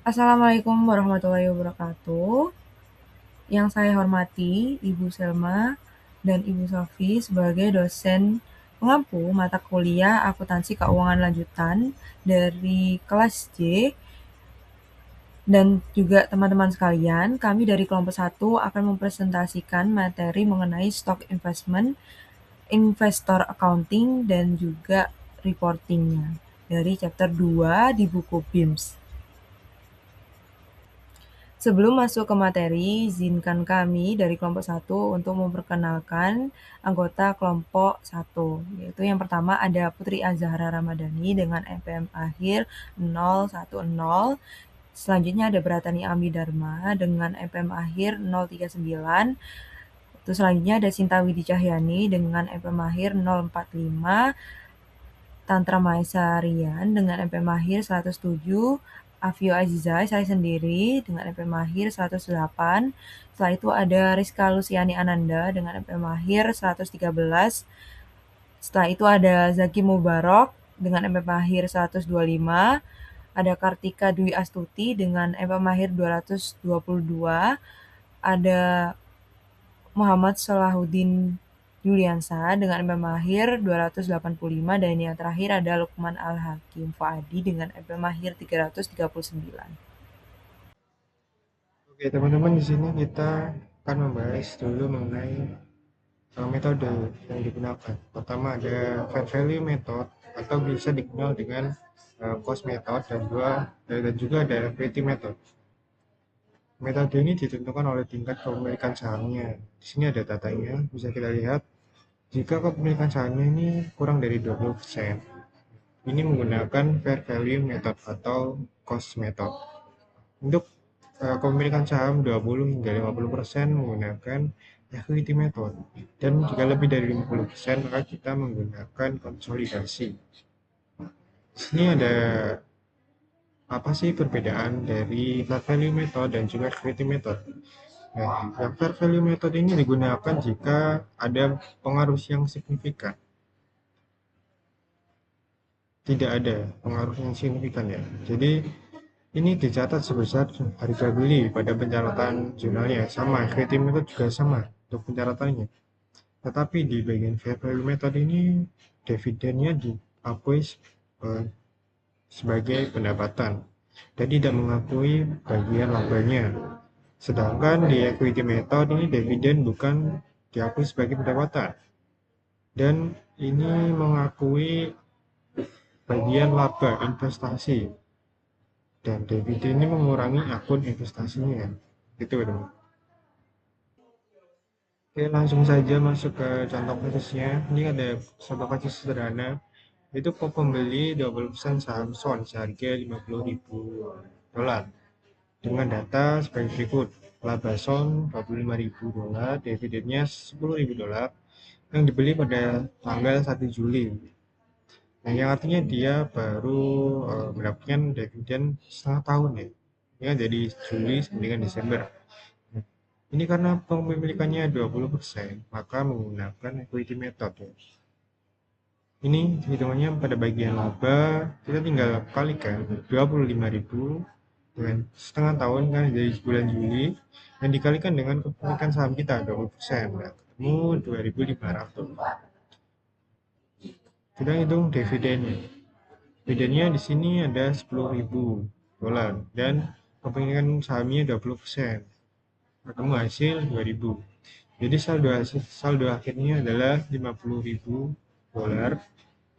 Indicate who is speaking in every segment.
Speaker 1: Assalamualaikum warahmatullahi wabarakatuh. Yang saya hormati Ibu Selma dan Ibu Sofi sebagai dosen pengampu mata kuliah Akuntansi Keuangan Lanjutan dari kelas J. Dan juga teman-teman sekalian, kami dari kelompok 1 akan mempresentasikan materi mengenai stock investment, investor accounting, dan juga reportingnya dari chapter 2 di buku BIMS. Sebelum masuk ke materi, izinkan kami dari kelompok 1 untuk memperkenalkan anggota kelompok 1, yaitu yang pertama ada Putri Azahra Ramadhani dengan NPM akhir 010. Selanjutnya ada Bratani Ami Dharma dengan NPM akhir 039. Terus selanjutnya ada Sinta Widi Cahyani dengan NPM akhir 045. Tantra Maesa Rian dengan NPM akhir 107. Afio Azizai, saya sendiri dengan NPM akhir 108. Setelah itu ada Rizka Luciani Ananda dengan NPM akhir 113. Setelah itu ada Zaki Mubarok dengan NPM akhir 125. Ada Kartika Dwi Astuti dengan NPM akhir 222. Ada Muhammad Salahuddin Yuliansa dengan NPM akhir 285, dan yang terakhir ada Lukman Al-Hakim Fuadi dengan NPM akhir 339.
Speaker 2: Oke, teman-teman, di sini kita akan membahas dulu mengenai metode yang digunakan. Pertama ada fair value method atau bisa dikenal dengan cost method, dan juga ada equity method. Metode ini ditentukan oleh tingkat kepemilikan sahamnya. Di sini ada datanya, bisa kita lihat. Jika kepemilikan sahamnya ini kurang dari 20%, ini menggunakan fair value method atau cost method. Untuk kepemilikan saham 20 hingga 50% menggunakan equity method, dan jika lebih dari 50% maka kita menggunakan konsolidasi. Di sini ada apa sih perbedaan dari fair value method dan juga equity method? Nah, yang fair value method ini digunakan jika ada pengaruh yang signifikan. Tidak ada pengaruh yang signifikan ya. Jadi ini dicatat sebesar harga beli pada pencatatan jurnalnya, sama equity method juga sama untuk pencatatannya. Tetapi di bagian fair value method ini dividennya diakui sebagai pendapatan dan tidak mengakui bagian labanya. Sedangkan di equity method ini dividen bukan diakui sebagai pendapatan, dan ini mengakui bagian laba investasi, dan dividen ini mengurangi akun investasinya. Gitu teman. Oke, langsung saja masuk ke contoh kasusnya. Ini ada contoh kasus sederhana. Itu pembeli 20% saham SON seharga $50.000 dengan data sebagai berikut. Laba SON $25.000, dividennya $10.000 yang dibeli pada tanggal 1 Juli. Nah, yang artinya dia baru mendapatkan dividen setengah tahun ya. Ya, jadi Juli sampai dengan Desember. Ini karena kepemilikannya 20%, maka menggunakan equity method ya. Ini hitungannya pada bagian laba, kita tinggal kalikan 25.000 dengan setengah tahun kan dari bulan Juli, dan dikalikan dengan kepemilikan saham kita 20%, nah, ketemu 2.500. Kita hitung dividennya. Dividennya di sini ada $10.000 dan kepemilikan sahamnya 20%. Ketemu hasil 2.000. Jadi saldo akhirnya adalah $50.000.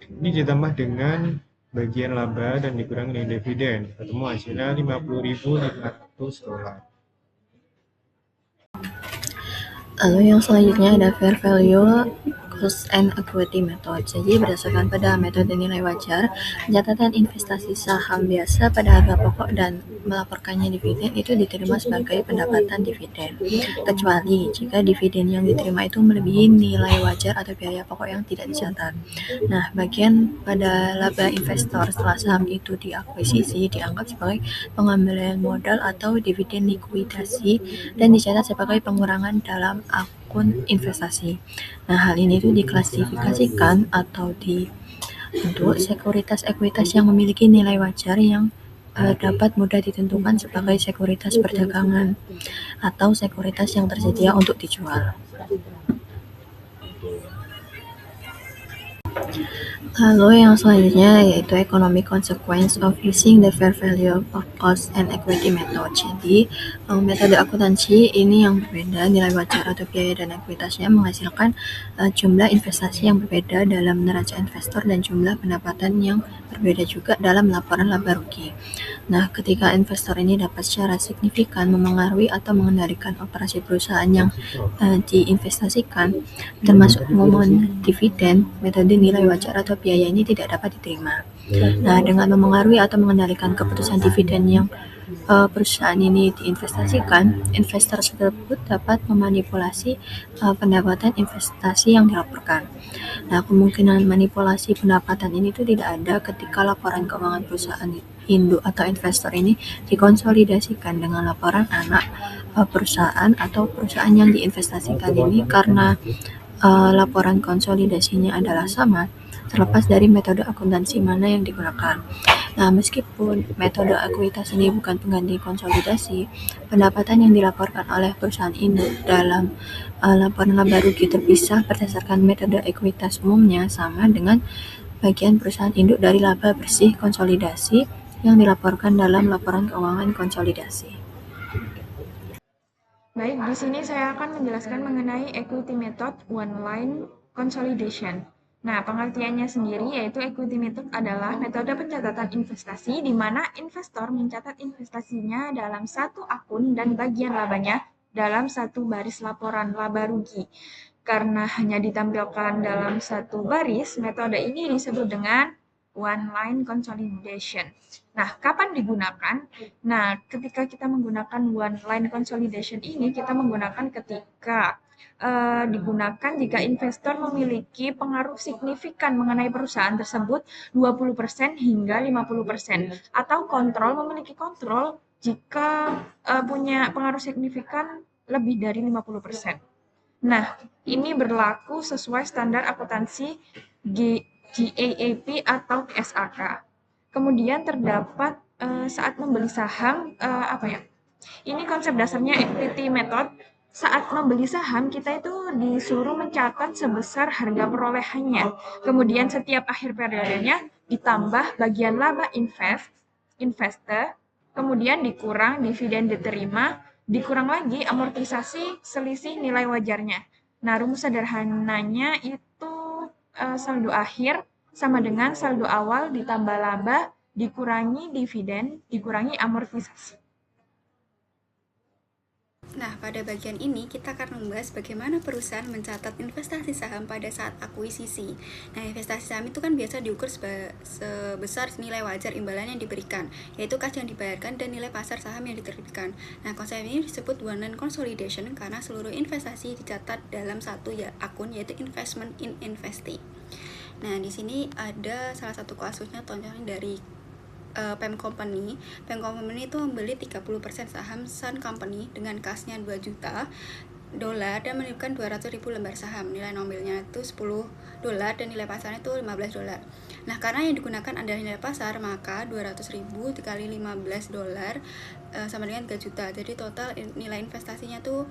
Speaker 2: Ini ditambah dengan bagian laba dan dikurangi dengan dividen. Ketemu hasilnya $50.500.
Speaker 3: Lalu yang selanjutnya ada fair value cost and equity method. Jadi berdasarkan pada metode nilai wajar, pencatatan investasi saham biasa pada harga pokok dan melaporkannya dividen itu diterima sebagai pendapatan dividen, kecuali jika dividen yang diterima itu melebihi nilai wajar atau biaya pokok yang tidak dicatat. Nah, bagian pada laba investor setelah saham itu diakuisisi dianggap sebagai pengambilan modal atau dividen likuidasi dan dicatat sebagai pengurangan dalam akun investasi. Nah, hal ini itu diklasifikasikan atau dibentuk sekuritas ekuitas yang memiliki nilai wajar yang dapat mudah ditentukan sebagai sekuritas perdagangan atau sekuritas yang tersedia untuk dijual. Lalu yang selanjutnya yaitu economic consequence of using the fair value of cost and equity method. Jadi metode akuntansi ini yang berbeda, nilai wajar atau biaya dan ekuitasnya menghasilkan jumlah investasi yang berbeda dalam neraca investor dan jumlah pendapatan yang berbeda juga dalam laporan laba rugi. Nah, ketika investor ini dapat secara signifikan memengaruhi atau mengendalikan operasi perusahaan yang diinvestasikan, termasuk memohon dividen, metode nilai wajar atau biaya ini tidak dapat diterima. Nah, dengan memengaruhi atau mengendalikan keputusan dividen yang perusahaan ini diinvestasikan, investor tersebut dapat memanipulasi pendapatan investasi yang dilaporkan. Nah, kemungkinan manipulasi pendapatan ini itu tidak ada ketika laporan keuangan perusahaan induk atau investor ini dikonsolidasikan dengan laporan anak perusahaan atau perusahaan yang diinvestasikan ini, karena laporan konsolidasinya adalah sama, terlepas dari metode akuntansi mana yang digunakan. Nah, meskipun metode ekuitas ini bukan pengganti konsolidasi, pendapatan yang dilaporkan oleh perusahaan induk dalam laporan laba rugi terpisah berdasarkan metode ekuitas umumnya sama dengan bagian perusahaan induk dari laba bersih konsolidasi yang dilaporkan dalam laporan keuangan konsolidasi.
Speaker 4: Baik, di sini saya akan menjelaskan mengenai equity method one line consolidation. Nah, pengertiannya sendiri yaitu equity method adalah metode pencatatan investasi di mana investor mencatat investasinya dalam satu akun dan bagian labanya dalam satu baris laporan laba rugi. Karena hanya ditampilkan dalam satu baris, metode ini disebut dengan one line consolidation. Nah, kapan digunakan? Nah, ketika kita menggunakan one line consolidation ini, kita menggunakan ketika digunakan jika investor memiliki pengaruh signifikan mengenai perusahaan tersebut 20% hingga 50%, atau memiliki kontrol jika punya pengaruh signifikan lebih dari 50%. Nah, ini berlaku sesuai standar akuntansi GAAP atau SAK. Kemudian terdapat saat membeli saham, ini konsep dasarnya equity method. Saat membeli saham, kita itu disuruh mencatat sebesar harga perolehannya. Kemudian setiap akhir periodenya ditambah bagian laba investor, kemudian dikurang dividen diterima, dikurang lagi amortisasi selisih nilai wajarnya. Nah, rumus sederhananya itu saldo akhir sama dengan saldo awal ditambah laba dikurangi dividen dikurangi amortisasi.
Speaker 5: Nah, pada bagian ini kita akan membahas bagaimana perusahaan mencatat investasi saham pada saat akuisisi. Nah, investasi saham itu kan biasa diukur sebesar nilai wajar imbalan yang diberikan, yaitu kas yang dibayarkan dan nilai pasar saham yang diterbitkan. Nah, konsep ini disebut one line consolidation karena seluruh investasi dicatat dalam satu akun, yaitu investment in investing. Nah, di sini ada salah satu kasusnya, contohnya dari PEM Company. PEM Company itu membeli 30% saham Sun Company dengan kasnya 2 juta dolar dan menitipkan 200.000 lembar saham. Nilai nominalnya itu 10 dolar dan nilai pasarnya itu 15 dolar. Nah, karena yang digunakan adalah nilai pasar, maka 200.000 dikali 15 dolar sama dengan 3 juta. Jadi total nilai investasinya tuh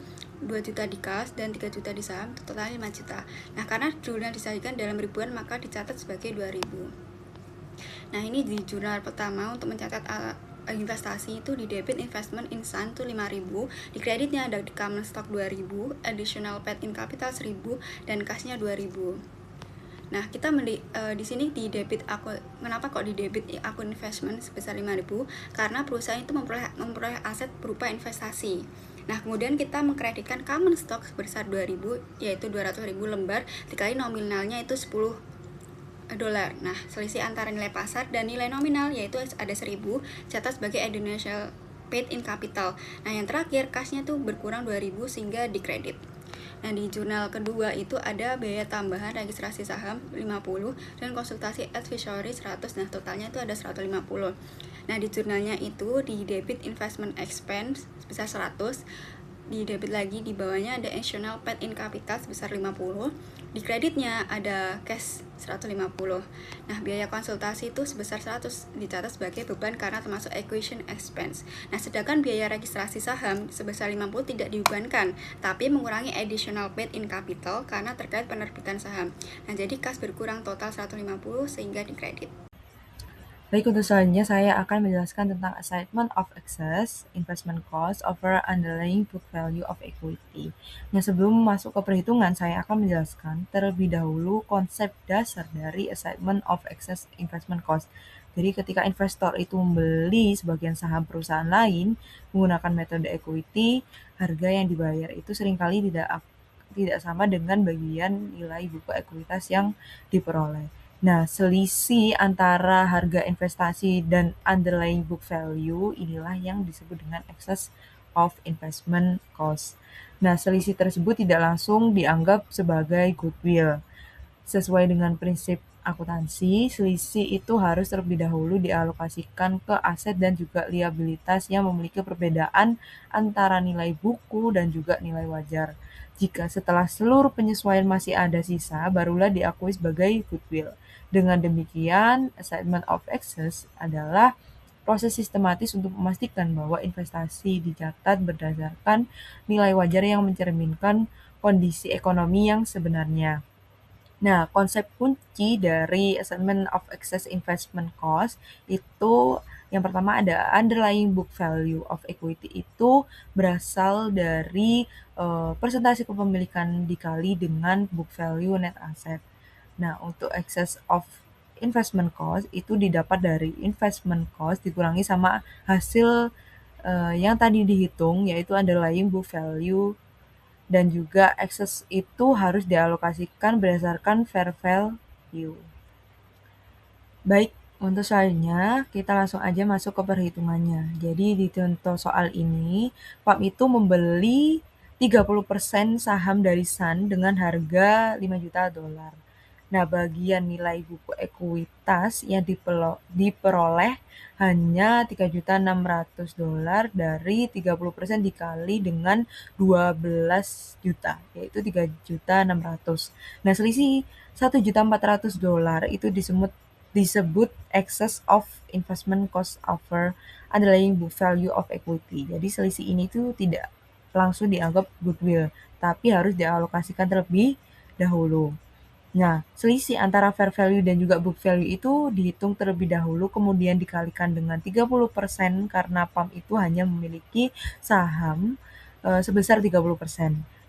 Speaker 5: 2 juta di kas dan 3 juta di saham, total 5 juta. Nah, karena jumlah disajikan dalam ribuan, maka dicatat sebagai 2.000. Nah, ini di jurnal pertama untuk mencatat investasi itu di debit investment in Sun itu 5.000, di kreditnya ada di common stock 2.000, additional paid in capital 1.000 dan kasnya 2.000. Nah, kita di sini di debit akun. Kenapa kok di debit akun investment sebesar 5.000? Karena perusahaan itu memperoleh aset berupa investasi. Nah, kemudian kita mengkreditkan common stock sebesar 2.000, yaitu 200.000 lembar dikali nominalnya itu 10 dolar. Nah, selisih antara nilai pasar dan nilai nominal yaitu ada 1.000, catat sebagai additional paid in capital. Nah, yang terakhir kasnya tuh berkurang 2.000 sehingga dikredit. Nah, di jurnal kedua itu ada biaya tambahan registrasi saham 50 dan konsultasi advisory 100. Nah, totalnya itu ada 150. Nah, di jurnalnya itu di debit investment expense sebesar 100, di debit lagi, di bawahnya ada additional paid in capital sebesar 50, di kreditnya ada cash 150. Nah, biaya konsultasi itu sebesar 100 dicatat sebagai beban karena termasuk acquisition expense. Nah, sedangkan biaya registrasi saham sebesar 50 tidak dibebankan, tapi mengurangi additional paid in capital karena terkait penerbitan saham. Nah, jadi kas berkurang total 150 sehingga dikredit.
Speaker 1: Baik, untuk selanjutnya saya akan menjelaskan tentang assignment of excess investment cost over underlying book value of equity. Nah, sebelum masuk ke perhitungan, saya akan menjelaskan terlebih dahulu konsep dasar dari assignment of excess investment cost. Jadi, ketika investor itu membeli sebagian saham perusahaan lain menggunakan metode equity, harga yang dibayar itu seringkali tidak sama dengan bagian nilai buku ekuitas yang diperoleh. Nah, selisih antara harga investasi dan underlying book value inilah yang disebut dengan excess of investment cost. Nah, selisih tersebut tidak langsung dianggap sebagai goodwill. Sesuai dengan prinsip akuntansi, selisih itu harus terlebih dahulu dialokasikan ke aset dan juga liabilitas yang memiliki perbedaan antara nilai buku dan juga nilai wajar. Jika setelah seluruh penyesuaian masih ada sisa, barulah diakui sebagai goodwill. Dengan demikian, assignment of excess adalah proses sistematis untuk memastikan bahwa investasi dicatat berdasarkan nilai wajar yang mencerminkan kondisi ekonomi yang sebenarnya. Nah, konsep kunci dari assignment of excess investment cost itu yang pertama ada underlying book value of equity itu berasal dari persentase kepemilikan dikali dengan book value net asset. Nah, untuk excess of investment cost itu didapat dari investment cost dikurangi sama hasil yang tadi dihitung yaitu underlying book value dan juga excess itu harus dialokasikan berdasarkan fair value. Baik, untuk selanjutnya kita langsung aja masuk ke perhitungannya. Jadi di contoh soal ini, PAM itu membeli 30% saham dari Sun dengan harga 5 juta dolar. Nah, bagian nilai buku ekuitas yang diperoleh hanya 3.600.000 dolar dari 30% dikali dengan 12 juta, yaitu 3.600.000. Nah, selisih 1.400.000 dolar itu disebut excess of investment cost over underlying book value of equity. Jadi selisih ini tuh tidak langsung dianggap goodwill, tapi harus dialokasikan terlebih dahulu. Nah, selisih antara fair value dan juga book value itu dihitung terlebih dahulu, kemudian dikalikan dengan 30% karena PAM itu hanya memiliki saham sebesar 30%.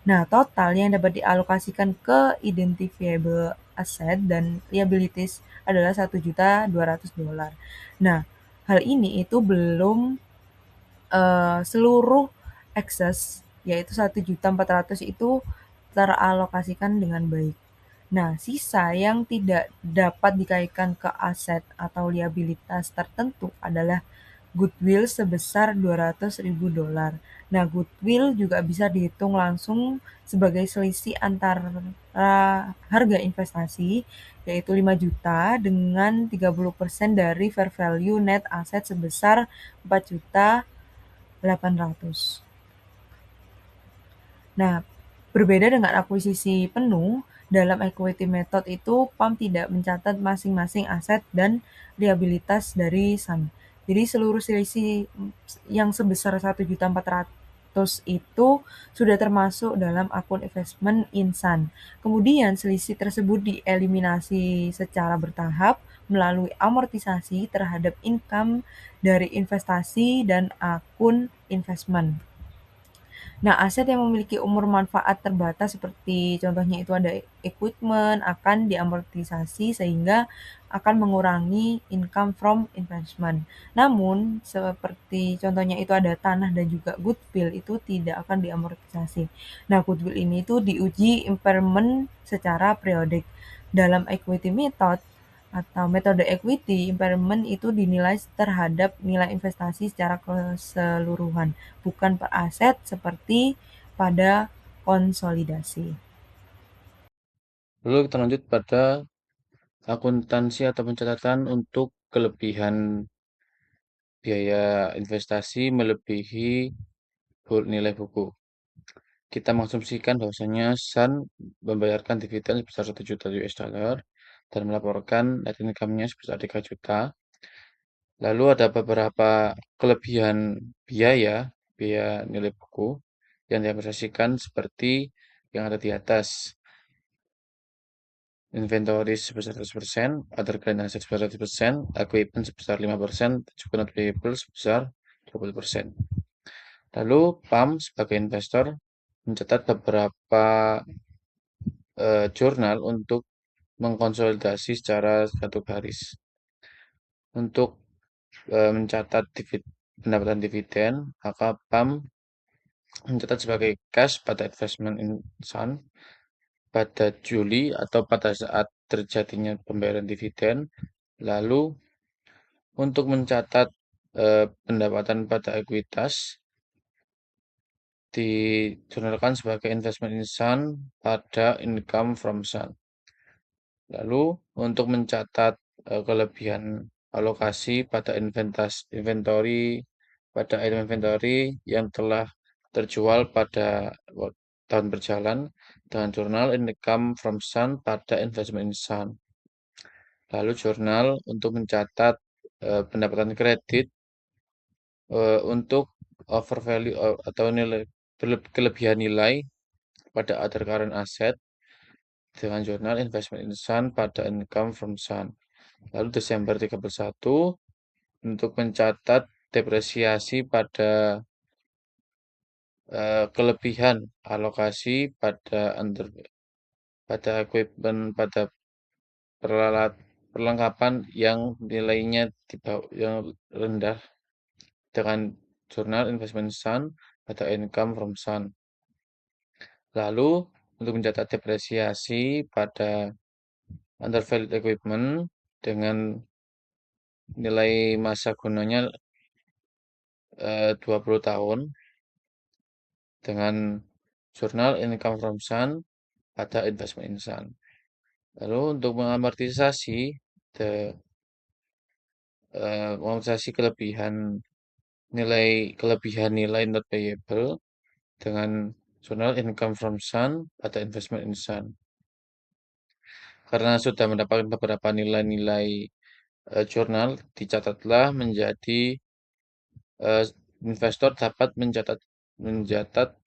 Speaker 1: Nah, total yang dapat dialokasikan ke identifiable asset dan liabilities adalah 1.200.000 dolar. Nah, hal ini itu belum seluruh excess yaitu 1.400.000 itu teralokasikan dengan baik. Nah, sisa yang tidak dapat dikaitkan ke aset atau liabilitas tertentu adalah goodwill sebesar 200.000 dolar. Nah, goodwill juga bisa dihitung langsung sebagai selisih antara harga investasi yaitu 5 juta dengan 30% dari fair value net aset sebesar 4.800.000. Nah, berbeda dengan akuisisi penuh, dalam equity method itu PAM tidak mencatat masing-masing aset dan liabilitas dari Sun. Jadi seluruh selisih yang sebesar 1.400.000 itu sudah termasuk dalam akun investment in Sun. Kemudian selisih tersebut dieliminasi secara bertahap melalui amortisasi terhadap income dari investasi dan akun investment. Nah, aset yang memiliki umur manfaat terbatas seperti contohnya itu ada equipment akan diamortisasi sehingga akan mengurangi income from investment. Namun, seperti contohnya itu ada tanah dan juga goodwill itu tidak akan diamortisasi. Nah, goodwill ini itu diuji impairment secara periodik. Dalam equity method atau metode equity, impairment itu dinilai terhadap nilai investasi secara keseluruhan, bukan per aset seperti pada konsolidasi.
Speaker 6: Lalu kita lanjut pada akuntansi atau pencatatan untuk kelebihan biaya investasi melebihi nilai buku. kita mengasumsikan bahwasanya Sun membayarkan dividen sebesar 1 juta US dollar dan melaporkan net income-nya sebesar 3 juta. Lalu ada beberapa kelebihan biaya, biaya nilai buku yang diamortisasikan seperti yang ada di atas. Inventory sebesar 100%, other current assets sebesar 100%, equipment sebesar 5%, juga not payable sebesar 20%. Lalu PAM sebagai investor mencatat beberapa jurnal untuk mengkonsolidasi secara satu garis. Untuk mencatat pendapatan dividen, maka PAM mencatat sebagai cash pada investment in Sun pada Juli atau pada saat terjadinya pembayaran dividen. Lalu untuk mencatat pendapatan pada ekuitas dijurnalkan sebagai investment in Sun pada income from Sun. Lalu untuk mencatat kelebihan alokasi pada pada item inventory yang telah terjual pada tahun berjalan dengan jurnal income from Sun pada investment in Sun. Lalu jurnal untuk mencatat pendapatan kredit untuk over value atau nilai kelebihan nilai pada other current asset dengan jurnal investment in Sun pada income from Sun. Lalu Desember 31 untuk mencatat depresiasi pada kelebihan alokasi pada equipment pada perlengkapan yang nilainya yang rendah dengan jurnal investment Sun pada income from Sun. Lalu untuk mencatat depresiasi pada undervalued equipment dengan nilai masa gunanya 20 tahun dengan jurnal income from Sun pada investment in Sun. Lalu untuk mengamortisasi kelebihan nilai not payable dengan jurnal income from Sun pada investment in Sun. Karena sudah mendapatkan beberapa nilai-nilai jurnal, dicatatlah menjadi investor dapat mencatat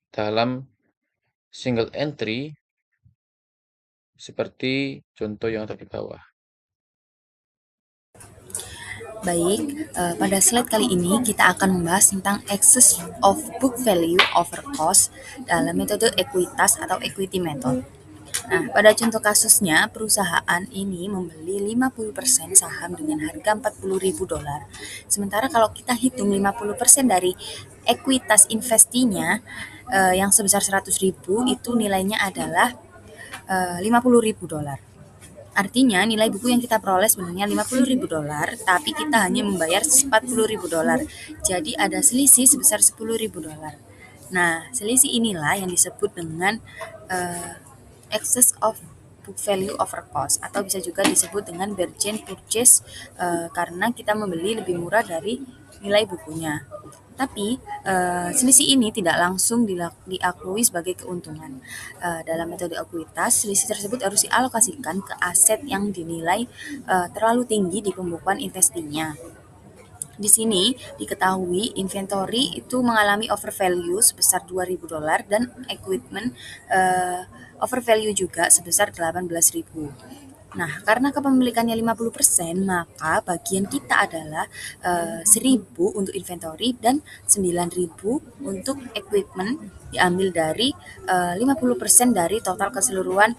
Speaker 6: dalam single entry seperti contoh yang ada di bawah.
Speaker 3: Baik, pada slide kali ini kita akan membahas tentang excess of book value over cost dalam metode ekuitas atau equity method. Nah, pada contoh kasusnya, perusahaan ini membeli 50% saham dengan harga $40.000. Sementara kalau kita hitung 50% dari ekuitas investinya yang sebesar 100.000 itu nilainya adalah $50.000. Artinya nilai buku yang kita peroleh sebenarnya $50.000, tapi kita hanya membayar $40.000. Jadi ada selisih sebesar $10.000. Nah, selisih inilah yang disebut dengan excess of book value over cost, atau bisa juga disebut dengan bargain purchase karena kita membeli lebih murah dari nilai bukunya. Tapi selisih ini tidak langsung diakui sebagai keuntungan. Dalam metode ekuitas, selisih tersebut harus dialokasikan ke aset yang dinilai terlalu tinggi di pembukuan investinya. Di sini diketahui inventory itu mengalami overvalue sebesar $2.000 dan equipment overvalue juga sebesar $18.000. Nah, karena kepemilikannya 50%, maka bagian kita adalah 1.000 untuk inventory dan 9.000 untuk equipment, diambil dari 50% dari total keseluruhan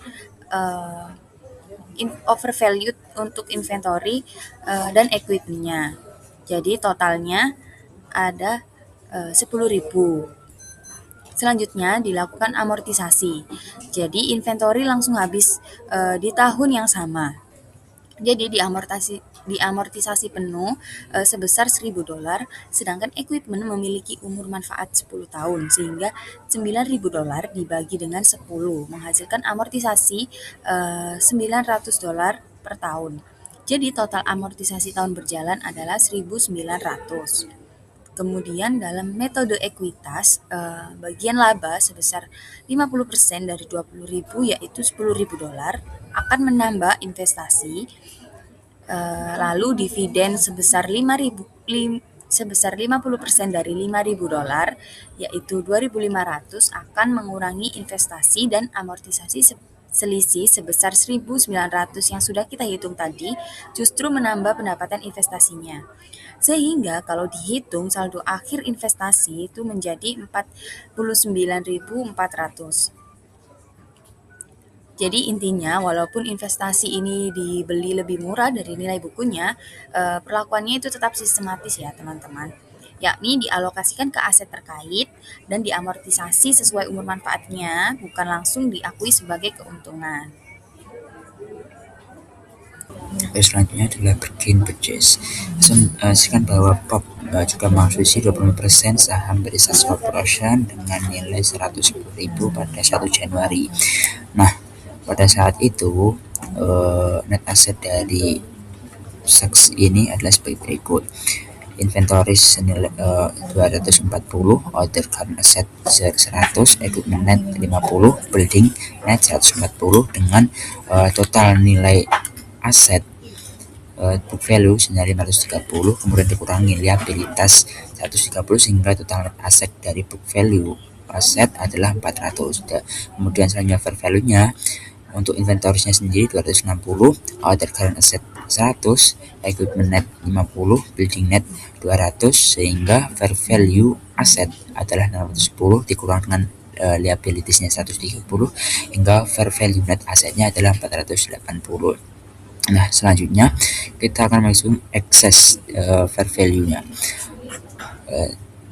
Speaker 3: overvalued untuk inventory dan equipment-nya. Jadi totalnya ada 10.000. Selanjutnya dilakukan amortisasi. Jadi inventory langsung habis di tahun yang sama. Jadi diamortisasi penuh sebesar $1.000, sedangkan equipment memiliki umur manfaat 10 tahun sehingga $9.000 dibagi dengan 10 menghasilkan amortisasi $900 per tahun. Jadi total amortisasi tahun berjalan adalah 1.900.
Speaker 7: Kemudian dalam metode ekuitas, bagian laba sebesar 50% dari 20.000 yaitu $10.000 akan menambah investasi, lalu dividen sebesar 50% dari $5.000 yaitu 2.500 akan mengurangi investasi dan amortisasi selisih sebesar 1.900 yang sudah kita hitung tadi justru menambah pendapatan investasinya. Sehingga kalau dihitung saldo akhir investasi itu menjadi 49.400. Jadi intinya walaupun investasi ini dibeli lebih murah dari nilai bukunya, perlakuannya itu tetap sistematis ya teman-teman. Yakni dialokasikan ke aset terkait dan diamortisasi sesuai umur manfaatnya, bukan langsung diakui sebagai keuntungan.
Speaker 8: Selanjutnya adalah Gain Purchase. Asumsikan bahwa POP juga mengakuisisi 25% saham dari Saks Corporation dengan nilai 110.000 pada 1 Januari. Nah, pada saat itu net asset dari Saks ini adalah sebagai berikut. Inventories senilai 240, order current asset 100, equipment net 50, building net 140 dengan total nilai aset book value senilai 530, kemudian dikurangi liabilitas 130 sehingga total aset dari book value aset adalah 400. Kemudian selanjutnya fair value-nya untuk inventory-nya sendiri 260, order current asset 100, equipment net 50, building net 200 sehingga fair value aset adalah 610 dikurang dengan liabilities-nya 130 hingga fair value net asetnya adalah 480. Nah, selanjutnya kita akan menghitung excess fair value-nya.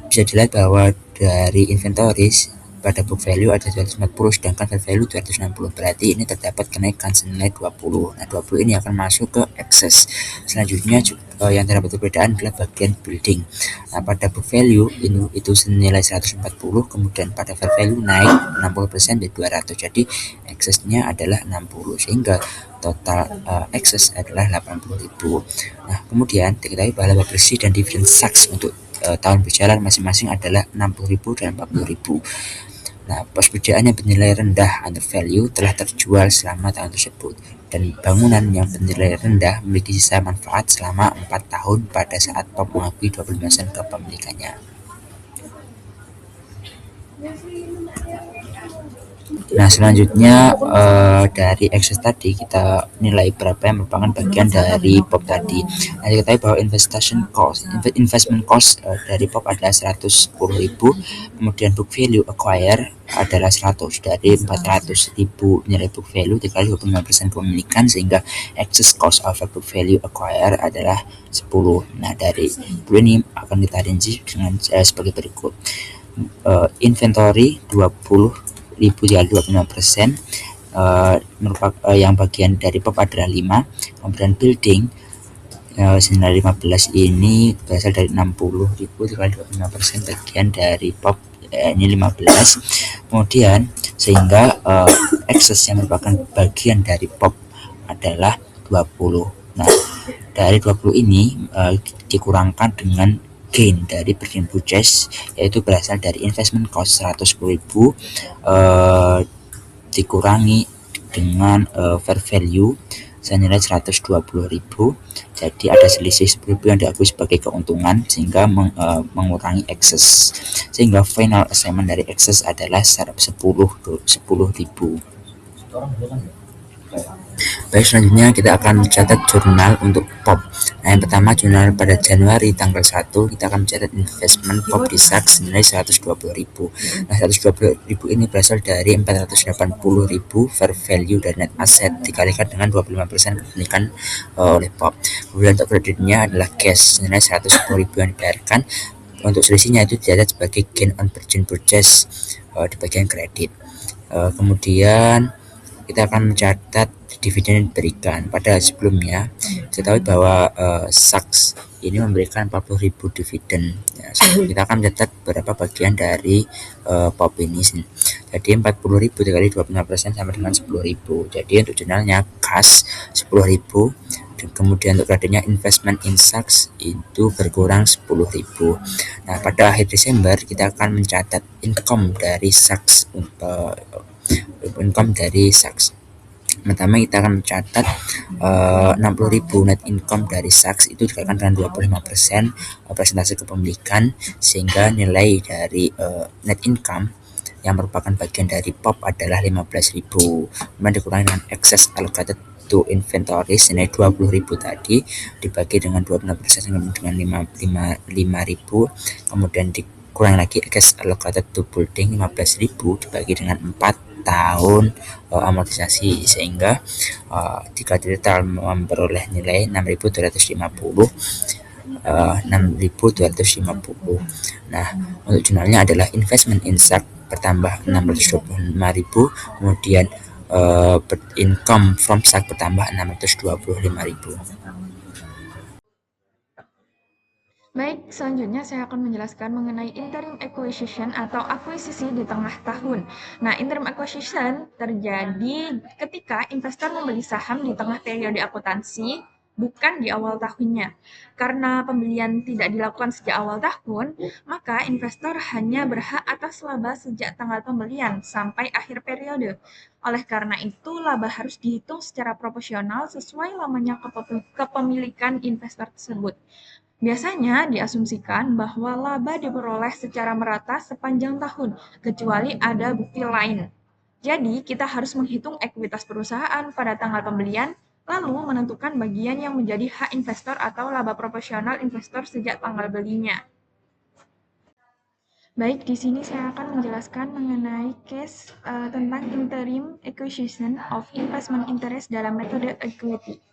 Speaker 8: Bisa dilihat bahwa dari inventories pada book value ada 240 sedangkan fair value 260, berarti ini terdapat kenaikan senilai 20. Nah, 20 ini akan masuk ke excess. Selanjutnya yang terdapat perbedaan adalah bagian building. Nah, pada book value itu senilai 140, kemudian pada fair value naik 60% dari 200, jadi excess-nya adalah 60 sehingga total excess adalah 80.000. Nah, kemudian diketahui bahwa laba bersih dan dividen Saks untuk tahun berjalan masing-masing adalah 60.000 dan 40.000. Nah, pos pujaan yang bernilai rendah under value telah terjual selama tahun tersebut dan bangunan yang bernilai rendah memiliki sisa manfaat selama 4 tahun pada saat POP mengakui 25% kepemilikannya. Nah, selanjutnya dari excess tadi kita nilai berapa yang merupakan bagian dari POP tadi. Nah, diketahui bahwa investment cost dari POP adalah 110.000, kemudian book value acquire adalah 100 dari 400.000 nilai book value dikali 25% kepemilikan sehingga excess cost of book value acquire adalah 10. Nah, dari 10 ini akan kita rinci dengan sebagai berikut. Inventory 20.000 dikali 25%, merupakan yang bagian dari POP adalah 5. Kemudian building senilai 15 ini berasal dari 60.000 dikali 25% bagian dari POP ini 15. Kemudian sehingga excess yang merupakan bagian dari POP adalah 20. Nah, dari 20 ini dikurangkan dengan gain dari Gain Purchase yaitu berasal dari investment cost 110.000 dikurangi dengan fair value senilai 120.000, jadi ada selisih 10.000 yang diakui sebagai keuntungan sehingga mengurangi excess sehingga final assignment dari excess adalah 10.000. Baik, selanjutnya kita akan mencatat jurnal untuk POP. Nah, yang pertama jurnal pada Januari tanggal 1 kita akan mencatat investment POP di Saks senilai 120.000. Nah, 120.000 ini berasal dari 480.000 fair value dan net asset dikalikan dengan 25% kepemilikan oleh POP. Kemudian untuk kreditnya adalah cash senilai 110.000 yang dibayarkan. Untuk selisihnya itu dicatat sebagai gain on Gain Purchase di bagian kredit. Kemudian kita akan mencatat dividen yang diberikan. Pada sebelumnya kita tahu bahwa Saks ini memberikan 40.000 dividen. Ya, kita akan mencatat beberapa bagian dari POP ini. Jadi 40.000 dikali 25% sama dengan 10.000. Jadi untuk jurnalnya kas 10.000, dan kemudian untuk gradernya investment in stocks itu berkurang 10.000. Nah, pada akhir Desember kita akan mencatat income dari stocks. Pertama kita akan mencatat 60.000 net income dari stocks itu dikalikan dengan 25% presentase kepemilikan, sehingga nilai dari net income yang merupakan bagian dari POP adalah 15.000. Kemudian dikurangi dengan excess allocated to inventory senilai 20.000 tadi dibagi dengan 25% dengan 5.000, kemudian dikurangi lagi excess allocated to building 15.000 dibagi dengan 4 tahun amortisasi, sehingga jika total memperoleh nilai 6.250. Nah, untuk jurnalnya adalah investment in stock bertambah 625.000, kemudian income from stock bertambah 625.000.
Speaker 4: Baik, selanjutnya saya akan menjelaskan mengenai interim acquisition atau akuisisi di tengah tahun. Nah, interim acquisition terjadi ketika investor membeli saham di tengah periode akuntansi, bukan di awal tahunnya. Karena pembelian tidak dilakukan sejak awal tahun, maka investor hanya berhak atas laba sejak tanggal pembelian sampai akhir periode. Oleh karena itu, laba harus dihitung secara proporsional sesuai lamanya kepemilikan investor tersebut. Biasanya diasumsikan bahwa laba diperoleh secara merata sepanjang tahun, kecuali ada bukti lain. Jadi, kita harus menghitung ekuitas perusahaan pada tanggal pembelian, lalu menentukan bagian yang menjadi hak investor atau laba proporsional investor sejak tanggal belinya. Baik, di sini saya akan menjelaskan mengenai case tentang interim acquisition of investment interest dalam metode equity.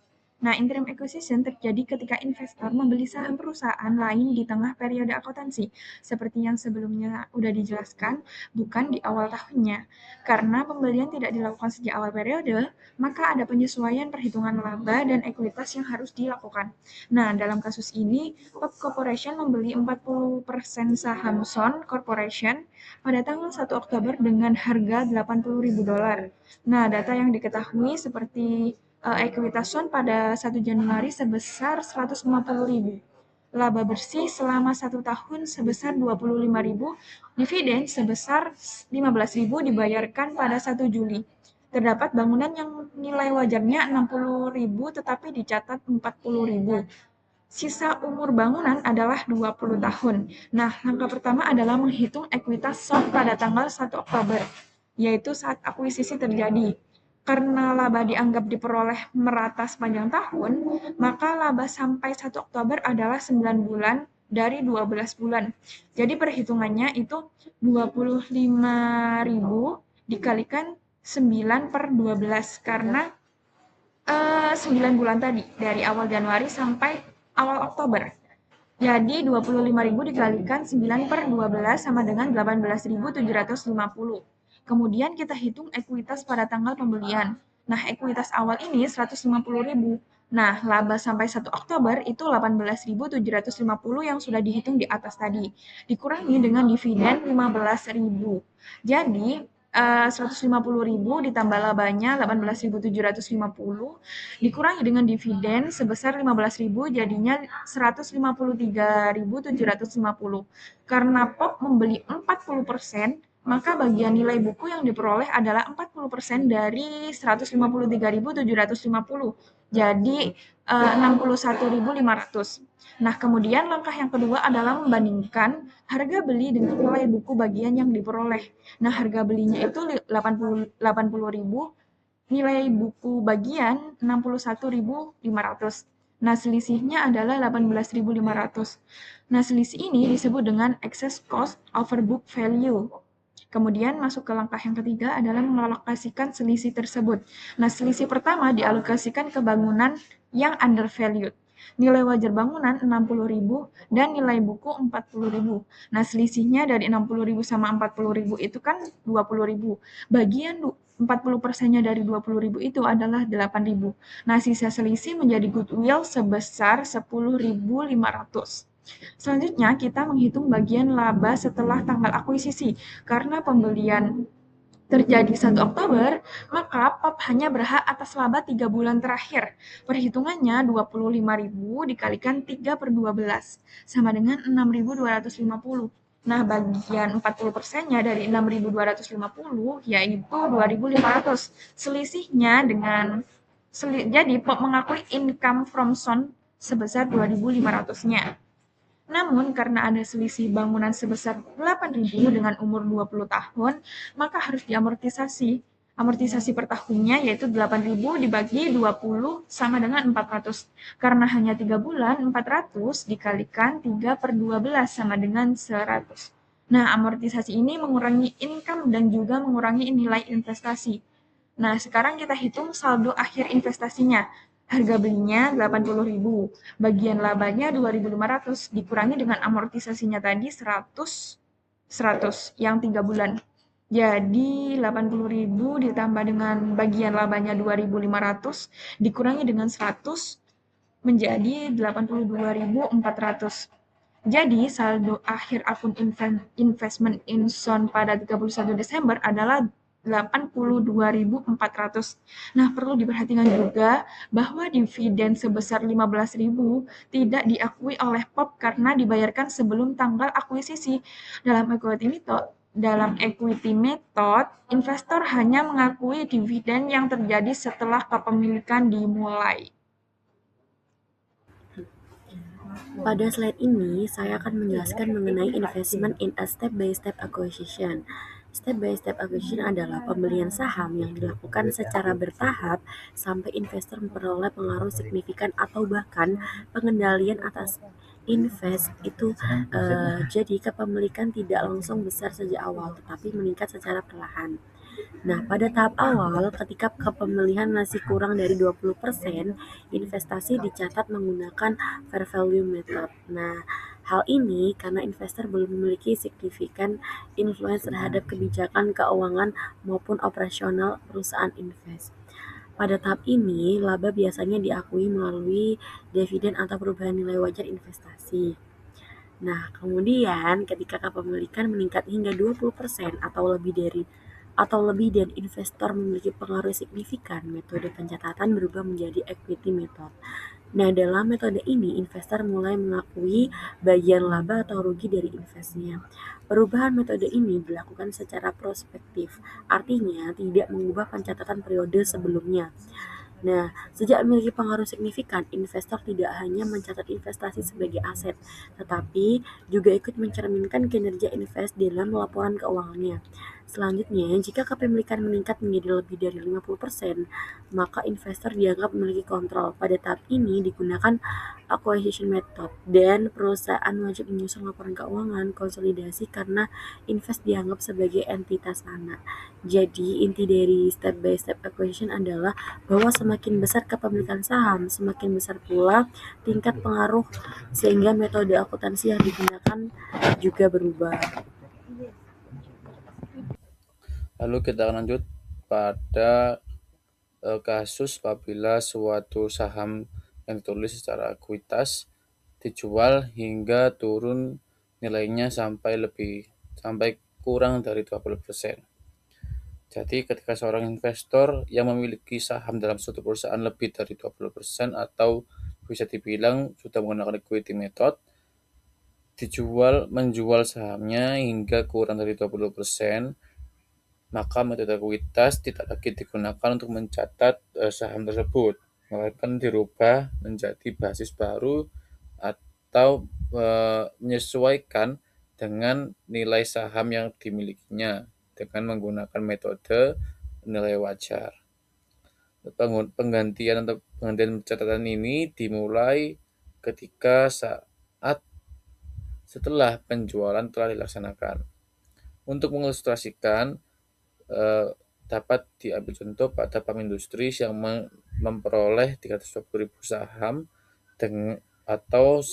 Speaker 4: Nah, interim acquisition terjadi ketika investor membeli saham perusahaan lain di tengah periode akuntansi, seperti yang sebelumnya sudah dijelaskan, bukan di awal tahunnya. Karena pembelian tidak dilakukan sejak awal periode, maka ada penyesuaian perhitungan laba dan ekuitas yang harus dilakukan. Nah, dalam kasus ini, Pop Corporation membeli 40% saham Son Corporation pada tanggal 1 Oktober dengan harga $80.000. Nah, data yang diketahui seperti ekuitas Son pada 1 Januari sebesar 150.000. Laba bersih selama 1 tahun sebesar 25.000, dividen sebesar 15.000 dibayarkan pada 1 Juli. Terdapat bangunan yang nilai wajarnya 60.000 tetapi dicatat 40.000. Sisa umur bangunan adalah 20 tahun. Nah, langkah pertama adalah menghitung ekuitas Son pada tanggal 1 Oktober, yaitu saat akuisisi terjadi. Karena laba dianggap diperoleh merata sepanjang tahun, maka laba sampai 1 Oktober adalah 9 bulan dari 12 bulan. Jadi perhitungannya itu 25.000 dikalikan 9 per 12, karena 9 bulan tadi, dari awal Januari sampai awal Oktober. Jadi 25.000 dikalikan 9 per 12 sama dengan 18.750. Kemudian kita hitung ekuitas pada tanggal pembelian. Nah, ekuitas awal ini 150.000. Nah, laba sampai 1 Oktober itu 18.750 yang sudah dihitung di atas tadi. Dikurangi dengan dividen 15.000. Jadi, 150.000 ditambah labanya 18.750 dikurangi dengan dividen sebesar 15.000 jadinya 153.750. Karena POP membeli 40%, maka bagian nilai buku yang diperoleh adalah 40% dari 153.750. Jadi 61.500. Nah, kemudian langkah yang kedua adalah membandingkan harga beli dengan nilai buku bagian yang diperoleh. Nah, harga belinya itu 80.000, nilai buku bagian 61.500. Nah, selisihnya adalah 18.500. Nah, selisih ini disebut dengan excess cost over book value. Kemudian masuk ke langkah yang ketiga adalah mengalokasikan selisih tersebut. Nah, selisih pertama dialokasikan ke bangunan yang undervalued. Nilai wajar bangunan 60.000 dan nilai buku 40.000. Nah, selisihnya dari 60.000 sama 40.000 itu kan 20.000. Bagian 40%-nya dari 20.000 itu adalah 8.000. Nah, sisa selisih menjadi goodwill sebesar 10.500. Selanjutnya, kita menghitung bagian laba setelah tanggal akuisisi. Karena pembelian terjadi 1 Oktober, maka POP hanya berhak atas laba 3 bulan terakhir. Perhitungannya 25.000 dikalikan 3/12, sama dengan 6.250. Nah, bagian 40%-nya dari 6.250 yaitu 2.500. Selisihnya jadi POP mengakui income from zone sebesar 2.500-nya. Namun, karena ada selisih bangunan sebesar 8.000 dengan umur 20 tahun, maka harus diamortisasi. Amortisasi per tahunnya yaitu 8.000 dibagi 20 sama dengan 400. Karena hanya 3 bulan, 400 dikalikan 3/12 sama dengan 100. Nah, amortisasi ini mengurangi income dan juga mengurangi nilai investasi. Nah, sekarang kita hitung saldo akhir investasinya. Harga belinya 80.000, bagian labanya 2.500 dikurangi dengan amortisasinya tadi 100 yang 3 bulan. Jadi 80.000 ditambah dengan bagian labanya 2.500 dikurangi dengan 100 menjadi 82.400. Jadi saldo akhir akun investment in zone pada 31 Desember adalah 82.400. Nah, perlu diperhatikan juga bahwa dividen sebesar 15.000 tidak diakui oleh POP karena dibayarkan sebelum tanggal akuisisi. Dalam equity method, investor hanya mengakui dividen yang terjadi setelah kepemilikan dimulai.
Speaker 9: Pada slide ini, saya akan menjelaskan mengenai investment in a step-by-step acquisition. Step-by-step acquisition adalah pembelian saham yang dilakukan secara bertahap sampai investor memperoleh pengaruh signifikan atau bahkan pengendalian atas invest itu. Jadi kepemilikan tidak langsung besar sejak awal, tetapi meningkat secara perlahan. Nah, pada tahap awal, ketika kepemilikan masih kurang dari 20%, investasi dicatat menggunakan fair value method. Nah, hal ini karena investor belum memiliki signifikan influence terhadap kebijakan keuangan maupun operasional perusahaan invest. Pada tahap ini, laba biasanya diakui melalui dividen atau perubahan nilai wajar investasi. Nah, kemudian ketika kepemilikan meningkat hingga 20% atau lebih dan investor memiliki pengaruh signifikan, metode pencatatan berubah menjadi equity method. Nah, dalam metode ini, investor mulai mengakui bagian laba atau rugi dari investasinya. Perubahan metode ini dilakukan secara prospektif, artinya tidak mengubah pencatatan periode sebelumnya. Nah, sejak memiliki pengaruh signifikan, investor tidak hanya mencatat investasi sebagai aset, tetapi juga ikut mencerminkan kinerja invest dalam laporan keuangannya. Selanjutnya, jika kepemilikan meningkat menjadi lebih dari 50%, maka investor dianggap memiliki kontrol. Pada tahap ini digunakan acquisition method dan perusahaan wajib menyusun laporan keuangan konsolidasi karena invest dianggap sebagai entitas anak. Jadi, inti dari step by step acquisition adalah bahwa semakin besar kepemilikan saham, semakin besar pula tingkat pengaruh sehingga metode akuntansi yang digunakan juga berubah.
Speaker 6: Lalu kita akan lanjut pada kasus apabila suatu saham yang ditulis secara ekuitas dijual hingga turun nilainya sampai kurang dari 20%. Jadi ketika seorang investor yang memiliki saham dalam suatu perusahaan lebih dari 20% atau bisa dibilang sudah menggunakan equity method, menjual sahamnya hingga kurang dari 20%, maka metode ekuitas tidak lagi digunakan untuk mencatat saham tersebut, melainkan dirubah menjadi basis baru atau menyesuaikan dengan nilai saham yang dimilikinya dengan menggunakan metode nilai wajar. Penggantian catatan ini dimulai ketika saat setelah penjualan telah dilaksanakan. Untuk mengilustrasikan, dapat diambil contoh pada PAM Industri yang memperoleh 320.000 saham atau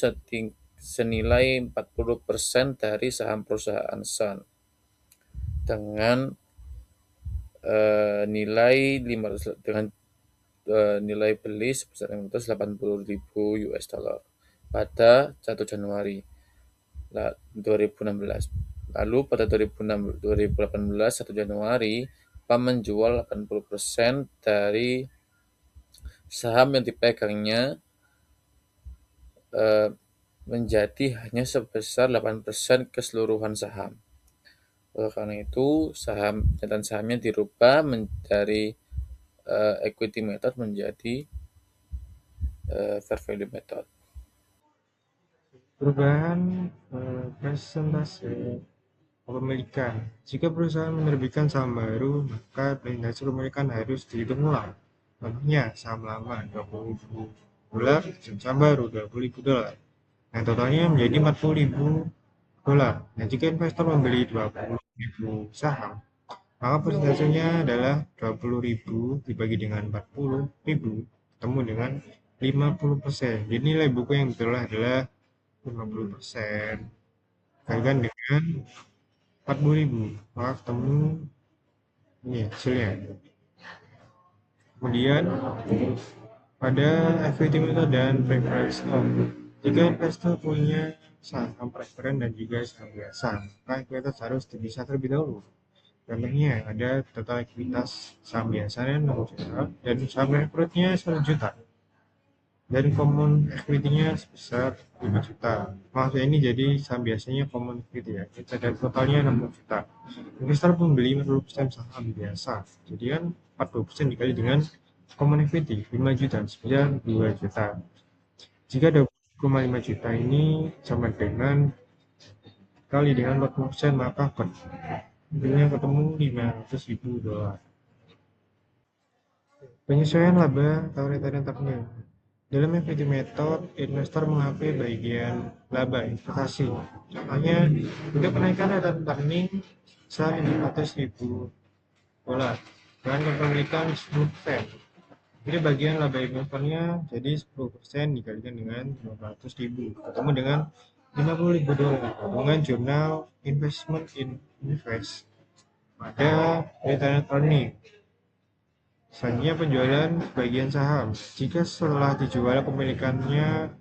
Speaker 6: senilai 40% dari saham perusahaan Sun dengan nilai nilai beli sebesar 580.000 US dollar pada 1 Januari 2016. Lalu pada 2018 1 Januari tanpa menjual 80% dari saham yang dipegangnya menjadi hanya sebesar 8% keseluruhan saham. Oleh karena itu, catatan sahamnya dirubah dari equity method menjadi fair value method.
Speaker 2: Perubahan presentase kepemilikan. Jika perusahaan menerbitkan saham baru, maka presentase kepemilikan harus dihitung ulang. Contohnya, saham lama $20.000 dan saham baru $20.000. Nah, totalnya menjadi $40.000. Nah, jika investor membeli 20.000 saham, maka persentasenya adalah 20.000 dibagi dengan 40.000 ketemu dengan 50%. Jadi nilai buku yang betul adalah 50%. Kalikan dengan 40.000, maka ketemu ini hasilnya. Kemudian pada equity method dan preference stock. Jika investor punya saham preferen dan juga saham biasa, maka ekuitas harus dipisah terlebih dahulu. Contohnya ada total ekuitas saham biasanya 6 juta dan saham preferennya 1 juta. Dan common equity-nya sebesar 5 juta. Maksudnya ini jadi saham biasanya common equity ya. Kita ada totalnya 60 juta. Investor membeli 40% saham biasa. Jadi kan 40% dikali dengan common equity 5 juta, sebesar 2 juta. Jika 20,5 juta ini sama dengan kali dengan 40%, maka harganya ketemu $500.000. Penyesuaian laba atau return terning. Dalam equity method, investor mengakui bagian laba investasi. Contohnya, untuk kenaikan return terning saham $500.000 dengan kepemilikan 10%. Jadi bagian laba investornya jadi 10% dikalikan dengan 500.000 ketemu dengan $50.000 dengan jurnal Investment in Invest pada return earning. Selanjutnya penjualan bagian saham. Jika setelah dijual kepemilikannya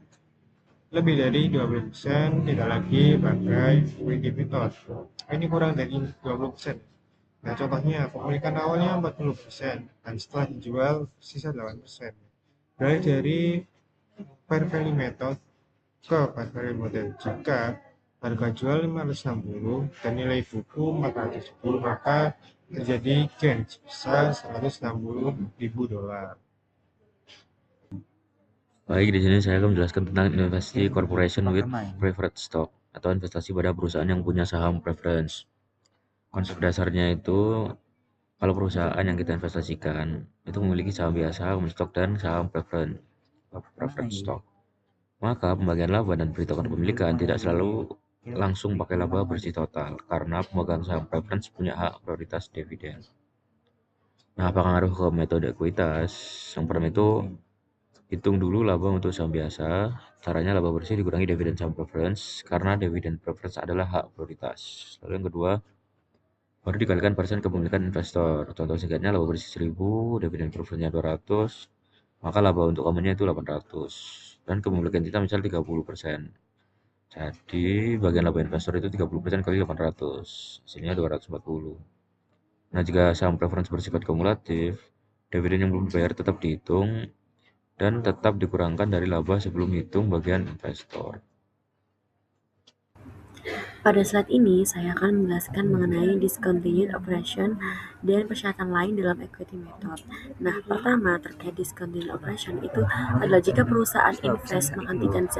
Speaker 2: lebih dari 20%, tidak lagi pakai equity method. Ini kurang dari 20%. Nah, contohnya kepemilikan awalnya 40% dan setelah dijual sisa 8%. Beralih dari fair value method ke fair value model. Jika harga jual 560 dan nilai buku 410, maka terjadi gain sebesar $160.000.
Speaker 10: Baik, di sini saya akan menjelaskan tentang investasi corporation with preferred stock atau investasi pada perusahaan yang punya saham preference. Konsep dasarnya itu kalau perusahaan yang kita investasikan itu memiliki saham biasa, common stock dan saham preferred stock. Maka pembagian laba dan perhitungan kepemilikan tidak selalu langsung pakai laba bersih total karena pemegang saham preference punya hak prioritas dividen. Nah, apa pengaruh ke metode ekuitas? Yang pertama itu hitung dulu laba untuk saham biasa. Caranya laba bersih dikurangi dividen saham preference karena dividen preference adalah hak prioritas. Lalu yang kedua, baru dikalikan persen kepemilikan investor. Contoh singkatnya laba bersih 1000, dividen preference-nya 200, maka laba untuk komennya itu 800. Dan kepemilikan kita misal 30%. Jadi bagian laba investor itu 30% kali 800, hasilnya 240. Nah, jika saham preference bersifat kumulatif, dividen yang belum dibayar tetap dihitung dan tetap dikurangkan dari laba sebelum hitung bagian investor.
Speaker 9: Pada slide ini, saya akan menjelaskan mengenai discontinued operation dan persyaratan lain dalam equity method. Nah, pertama terkait discontinued operation itu adalah jika perusahaan invest menghentikan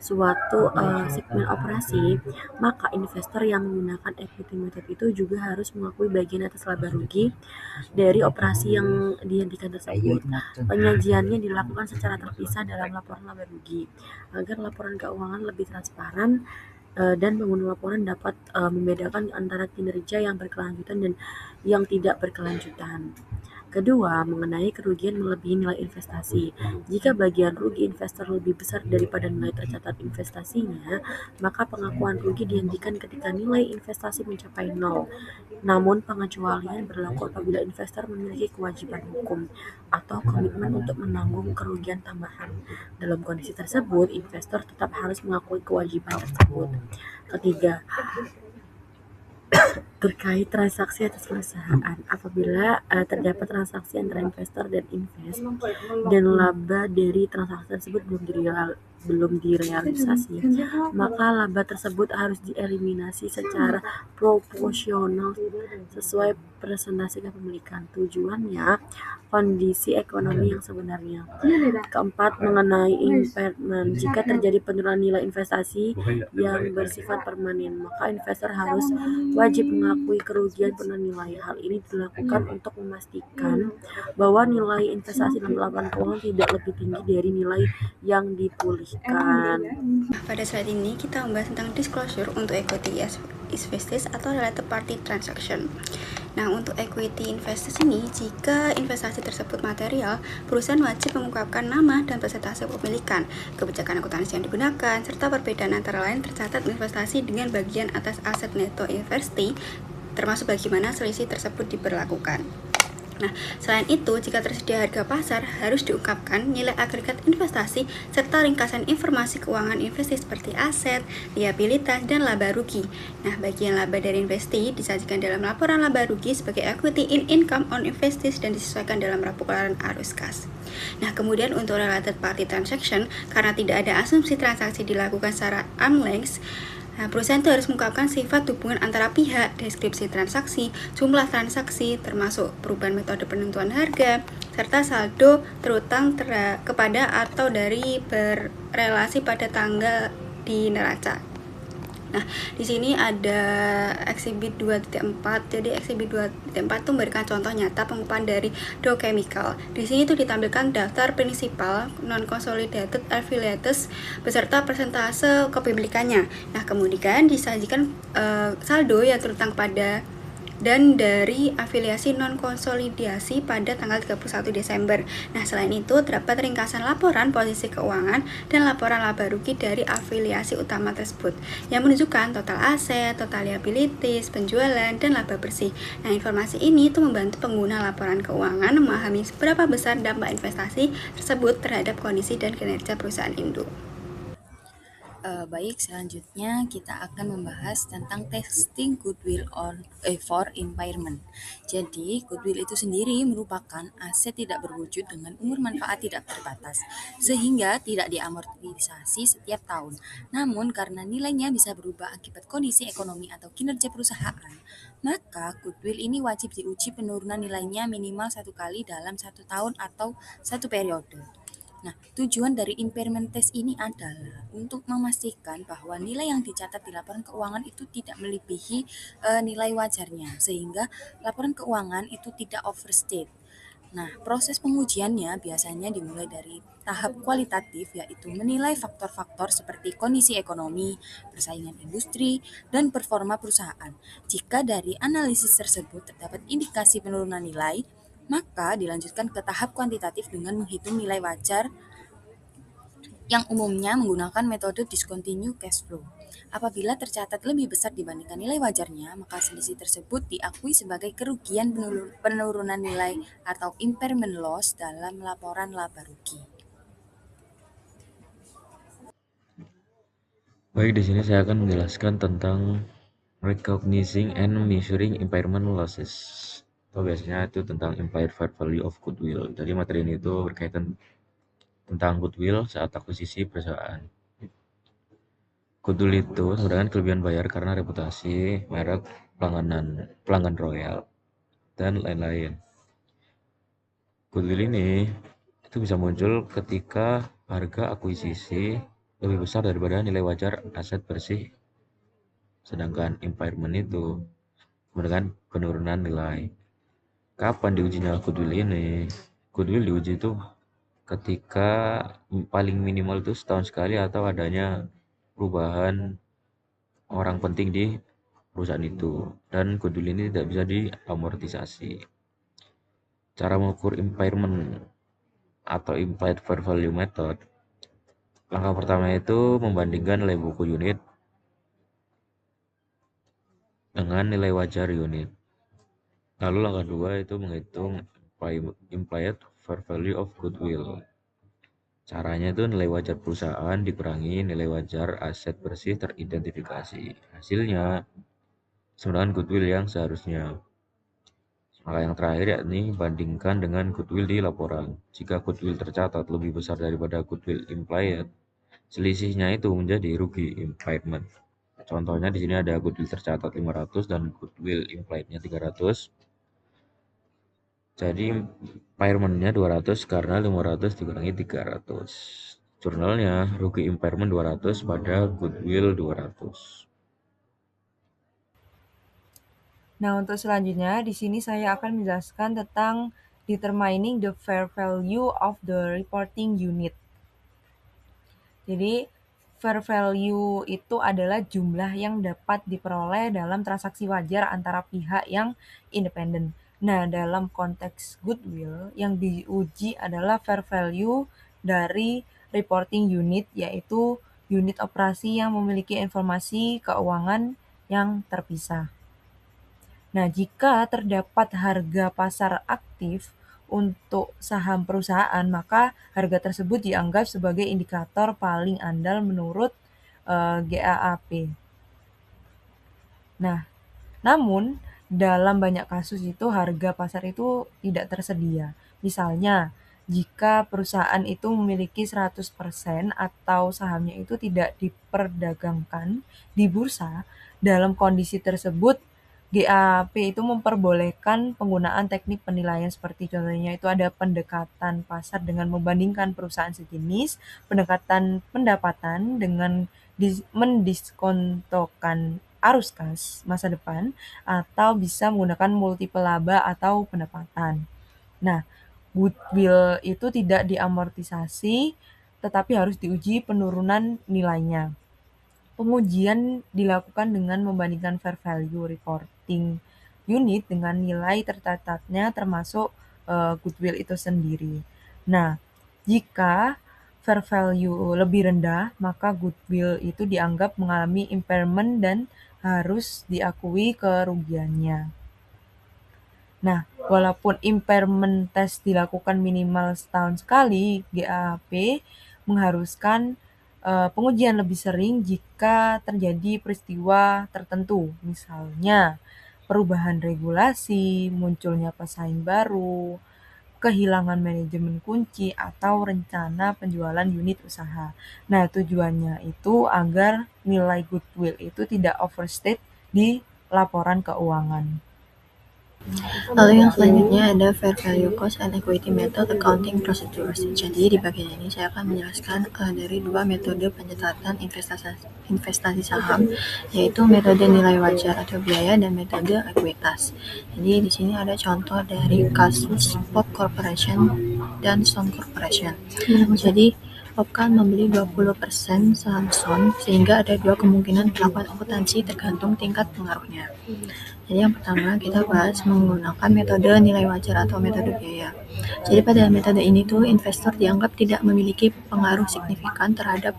Speaker 9: suatu segmen operasi, maka investor yang menggunakan equity method itu juga harus mengakui bagian atas laba rugi dari operasi yang dihentikan tersebut. Penyajiannya dilakukan secara terpisah dalam laporan laba rugi agar laporan keuangan lebih transparan dan pengguna laporan dapat membedakan antara kinerja yang berkelanjutan dan yang tidak berkelanjutan. Kedua, mengenai kerugian melebihi nilai investasi. Jika bagian rugi investor lebih besar daripada nilai tercatat investasinya, maka pengakuan rugi dihentikan ketika nilai investasi mencapai 0. Namun, pengecualian berlaku apabila investor memiliki kewajiban hukum atau komitmen untuk menanggung kerugian tambahan. Dalam kondisi tersebut, investor tetap harus mengakui kewajiban tersebut. Ketiga, terkait transaksi atas perusahaan. Apabila terdapat transaksi antara investor dan invest dan laba dari transaksi tersebut belum direalisasi, maka laba tersebut harus dieliminasi secara proporsional sesuai presentasi kepemilikan. Tujuannya kondisi ekonomi yang sebenarnya. Keempat, mengenai impairment. Jika terjadi penurunan nilai investasi yang bersifat permanen, maka investor harus wajib mengakui kerugian penurunan nilai. Hal ini dilakukan untuk memastikan bahwa nilai investasi dalam laporan keuangan tidak lebih tinggi dari nilai yang dipulihkan.
Speaker 5: Pada slide ini kita membahas tentang disclosure untuk equity investors atau related party transaction. Nah, untuk equity investors ini, jika investasi tersebut material, perusahaan wajib mengungkapkan nama dan persentase kepemilikan, kebijakan akuntansi yang digunakan, serta perbedaan antara lain tercatat investasi dengan bagian atas aset neto investasi, termasuk bagaimana selisih tersebut diberlakukan. Nah, selain itu, jika tersedia harga pasar, harus diungkapkan nilai agregat investasi serta ringkasan informasi keuangan investasi seperti aset, liabilitas, dan laba rugi. Nah, bagian laba dari investasi disajikan dalam laporan laba rugi sebagai equity in income on investors dan disesuaikan dalam laporan arus kas. Nah, kemudian untuk related party transaction, karena tidak ada asumsi transaksi dilakukan secara arm's length, perusahaan itu harus mengungkapkan sifat hubungan antara pihak, deskripsi transaksi, jumlah transaksi, termasuk perubahan metode penentuan harga, serta saldo terutang kepada atau dari berrelasi pada tanggal di neraca. Nah, di sini ada exhibit 2.4. Jadi exhibit 2.4 itu memberikan contoh nyata pengupahan dari Dow Chemical. Di sini itu ditampilkan daftar prinsipal non-consolidated affiliates beserta persentase kepemilikannya. Nah, kemudian disajikan saldo yang terutang pada dan dari afiliasi non-konsolidasi pada tanggal 31 Desember. Nah, selain itu, terdapat ringkasan laporan posisi keuangan dan laporan laba rugi dari afiliasi utama tersebut, yang menunjukkan total aset, total liabilities, penjualan, dan laba bersih. Nah, informasi ini itu membantu pengguna laporan keuangan memahami seberapa besar dampak investasi tersebut terhadap kondisi dan kinerja perusahaan induk.
Speaker 7: Baik, selanjutnya kita akan membahas tentang testing goodwill for impairment. Jadi, goodwill itu sendiri merupakan aset tidak berwujud dengan umur manfaat tidak terbatas, sehingga tidak diamortisasi setiap tahun. Namun, karena nilainya bisa berubah akibat kondisi ekonomi atau kinerja perusahaan, maka goodwill ini wajib diuji penurunan nilainya minimal 1 kali dalam 1 tahun atau 1 periode. Nah, tujuan dari impairment test ini adalah untuk memastikan bahwa nilai yang dicatat di laporan keuangan itu tidak melebihi nilai wajarnya, sehingga laporan keuangan itu tidak overstate. Nah, proses pengujiannya biasanya dimulai dari tahap kualitatif, yaitu menilai faktor-faktor seperti kondisi ekonomi, persaingan industri, dan performa perusahaan. Jika dari analisis tersebut terdapat indikasi penurunan nilai, maka dilanjutkan ke tahap kuantitatif dengan menghitung nilai wajar yang umumnya menggunakan metode discontinued cash flow. Apabila tercatat lebih besar dibandingkan nilai wajarnya, maka selisih tersebut diakui sebagai kerugian penurunan nilai atau impairment loss dalam laporan laba rugi.
Speaker 10: Baik, di sini saya akan menjelaskan tentang recognizing and measuring impairment losses. Atau biasanya itu tentang impaired fair value of goodwill. Jadi materi ini itu berkaitan tentang goodwill saat akuisisi perusahaan. Goodwill itu merupakan kelebihan bayar karena reputasi, merek, pelanggan royal, dan lain-lain. Goodwill ini itu bisa muncul ketika harga akuisisi lebih besar daripada nilai wajar aset bersih. Sedangkan impairment itu merupakan penurunan nilai. Kapan diujinya goodwill ini? Goodwill diuji itu ketika paling minimal itu setahun sekali atau adanya perubahan orang penting di perusahaan itu, dan goodwill ini tidak bisa diamortisasi. Cara mengukur impairment atau implied fair value method, langkah pertama itu membandingkan nilai buku unit dengan nilai wajar unit. Lalu langkah kedua itu menghitung implied fair value of goodwill. Caranya itu nilai wajar perusahaan dikurangi nilai wajar aset bersih teridentifikasi. Hasilnya sedangkan goodwill yang seharusnya. Maka yang terakhir yakni bandingkan dengan goodwill di laporan. Jika goodwill tercatat lebih besar daripada goodwill implied, selisihnya itu menjadi rugi impairment. Contohnya di sini ada goodwill tercatat 500 dan goodwill implied-nya 300. Jadi impairment-nya 200 karena 500 dikurangi 300. Jurnalnya rugi impairment 200 pada goodwill 200.
Speaker 1: Nah, untuk selanjutnya di sini saya akan menjelaskan tentang determining the fair value of the reporting unit. Jadi, fair value itu adalah jumlah yang dapat diperoleh dalam transaksi wajar antara pihak yang independen. Nah, dalam konteks goodwill, yang diuji adalah fair value dari reporting unit, yaitu unit operasi yang memiliki informasi keuangan yang terpisah. Nah, jika terdapat harga pasar aktif untuk saham perusahaan, maka harga tersebut dianggap sebagai indikator paling andal menurut GAAP. Nah, namun dalam banyak kasus itu harga pasar itu tidak tersedia. Misalnya, jika perusahaan itu memiliki 100% atau sahamnya itu tidak diperdagangkan di bursa, dalam kondisi tersebut GAAP itu memperbolehkan penggunaan teknik penilaian seperti contohnya itu ada pendekatan pasar dengan membandingkan perusahaan sejenis, pendekatan pendapatan dengan mendiskontokan arus kas masa depan, atau bisa menggunakan multiple laba atau pendapatan. Nah, goodwill itu tidak diamortisasi, tetapi harus diuji penurunan nilainya. Pengujian dilakukan dengan membandingkan fair value reporting unit dengan nilai tercatatnya termasuk goodwill itu sendiri. Nah, jika fair value lebih rendah, maka goodwill itu dianggap mengalami impairment dan harus diakui kerugiannya. Nah, walaupun impairment test dilakukan minimal setahun sekali, GAAP mengharuskan pengujian lebih sering jika terjadi peristiwa tertentu, misalnya perubahan regulasi, munculnya pesaing baru, kehilangan manajemen kunci, atau rencana penjualan unit usaha. Nah, tujuannya itu agar nilai goodwill itu tidak overstate di laporan keuangan.
Speaker 3: Lalu yang selanjutnya ada fair value cost and equity method accounting procedures. Jadi di bagian ini saya akan menjelaskan dari dua metode pencatatan investasi saham, yaitu metode nilai wajar atau biaya dan metode ekuitas. Jadi di sini ada contoh dari kasus Pop Corporation dan Stone Corporation. Jadi Pop kan membeli 20% saham Stone, sehingga ada dua kemungkinan melakukan akuntansi tergantung tingkat pengaruhnya. Jadi yang pertama kita bahas menggunakan metode nilai wajar atau metode biaya. Jadi pada metode ini tuh investor dianggap tidak memiliki pengaruh signifikan terhadap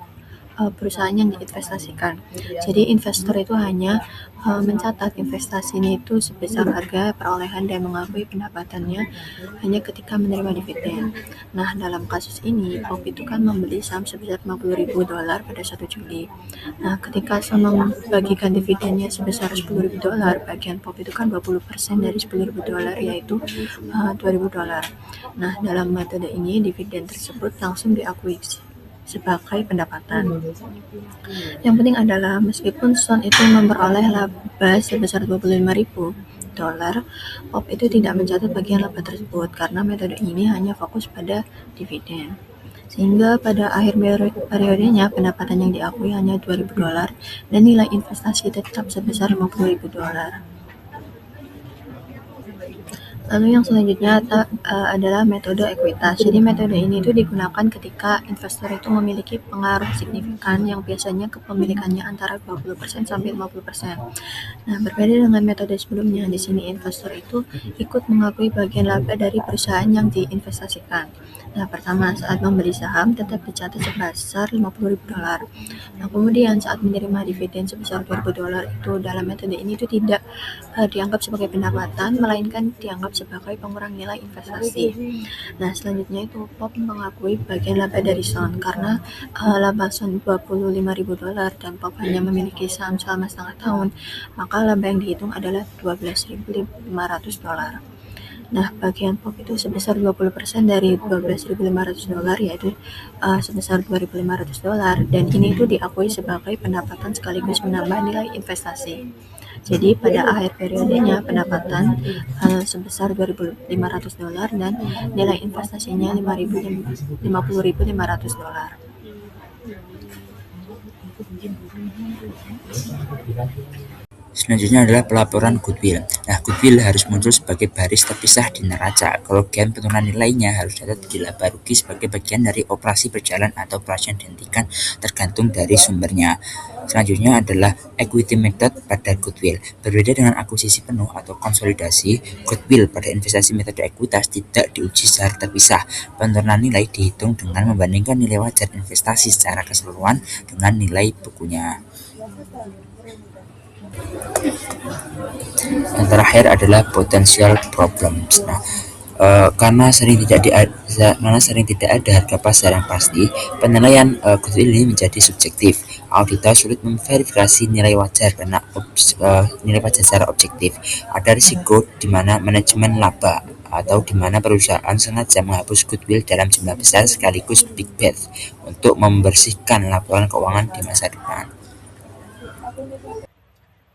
Speaker 3: perusahaan yang diinvestasikan. Jadi investor itu hanya mencatat investasinya itu sebesar harga perolehan dan mengakui pendapatannya hanya ketika menerima dividen. Nah, dalam kasus ini Pop itu kan membeli saham sebesar $50.000 pada 1 Juli. Nah, ketika sama membagikan dividennya sebesar $10.000, bagian Pop itu kan 20% dari $10.000 yaitu $2.000. Nah, dalam metode ini dividen tersebut langsung diakui sebagai pendapatan. Yang penting adalah meskipun Stone itu memperoleh laba sebesar $25.000, Pop itu tidak mencatat bagian laba tersebut karena metode ini hanya fokus pada dividen. Sehingga pada akhir periodenya pendapatan yang diakui hanya $2.000 dan nilai investasi tetap sebesar $50.000. Lalu yang selanjutnya adalah metode ekuitas. Jadi metode ini itu digunakan ketika investor itu memiliki pengaruh signifikan yang biasanya kepemilikannya antara 20% sampai 50%. Nah, berbeda dengan metode sebelumnya, di sini investor itu ikut mengakui bagian laba dari perusahaan yang diinvestasikan. Nah, pertama saat membeli saham tetap dicatat sebesar $50.000. Nah, kemudian saat menerima dividen sebesar $2.000 itu dalam metode ini itu tidak dianggap sebagai pendapatan, melainkan dianggap POP sebagai pengurang nilai investasi. Nah, selanjutnya itu POP mengakui bagian laba dari Son karena laba Son $25.000 dan POP hanya memiliki saham selama setengah tahun, maka laba yang dihitung adalah $12.500. Nah, bagian POP itu sebesar 20% dari $12.500, yaitu sebesar $2.500, dan ini itu diakui sebagai pendapatan sekaligus menambah nilai investasi. Jadi pada akhir periodenya pendapatan sebesar $2.500 dan nilai investasinya $50.500.
Speaker 8: Selanjutnya adalah pelaporan goodwill. Nah, goodwill harus muncul sebagai baris terpisah di neraca. Kerugian penurunan nilainya harus dicatat di laba rugi sebagai bagian dari operasi berjalan atau operasi yang dihentikan tergantung dari sumbernya. Selanjutnya adalah equity method pada goodwill. Berbeda dengan akuisisi penuh atau konsolidasi, goodwill pada investasi metode ekuitas tidak diuji secara terpisah. Penurunan nilai dihitung dengan membandingkan nilai wajar investasi secara keseluruhan dengan nilai bukunya. Yang terakhir adalah potential problems. Nah, karena sering tidak ada harga pasar yang pasti, penilaian goodwill ini menjadi subjektif. Auditor sulit memverifikasi nilai wajar karena nilai wajar secara objektif. Ada risiko di mana manajemen laba atau di mana perusahaan sengaja menghapus goodwill dalam jumlah besar sekaligus big bet untuk membersihkan laporan keuangan di masa depan.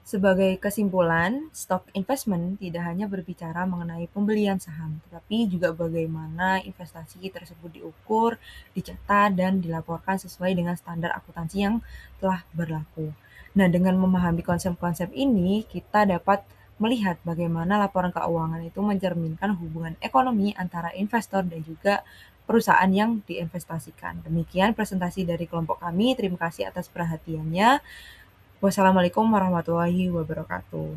Speaker 1: Sebagai kesimpulan, stock investment tidak hanya berbicara mengenai pembelian saham, tetapi juga bagaimana investasi tersebut diukur, dicatat, dan dilaporkan sesuai dengan standar akuntansi yang telah berlaku. Nah, dengan memahami konsep-konsep ini, kita dapat melihat bagaimana laporan keuangan itu mencerminkan hubungan ekonomi antara investor dan juga perusahaan yang diinvestasikan. Demikian presentasi dari kelompok kami. Terima kasih atas perhatiannya. Wassalamualaikum warahmatullahi wabarakatuh.